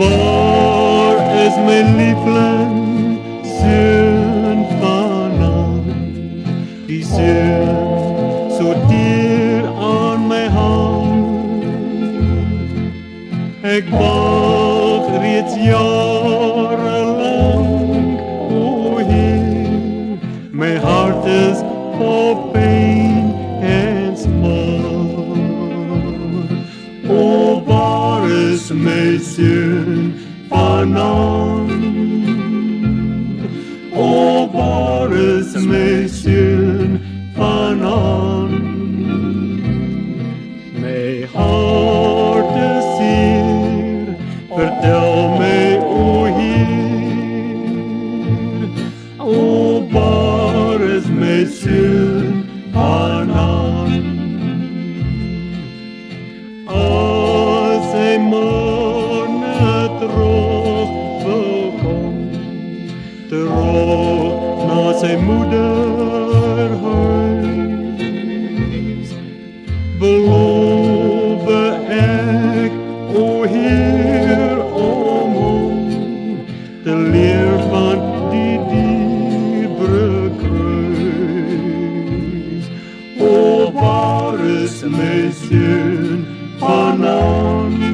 Waar is mijn liefling, zoon vanavond? Die zoon zo dier aan mijn hand. Ik wacht reeds jarenlang, o Heer. Mijn hart is vol pijn en smart. O, waar is mijn zoon vanavond? O, waar is mijn zoon vanavond? Mijn hart is zeer, vertel mij, o Heer. O, waar is mijn zoon vanavond? Als hij morgen terugkomt, terug naar zijn moederhuis, beloof ik, o Heer, om hem te leer van die dierbare kruis. O, waar is mijn zoon vanavond?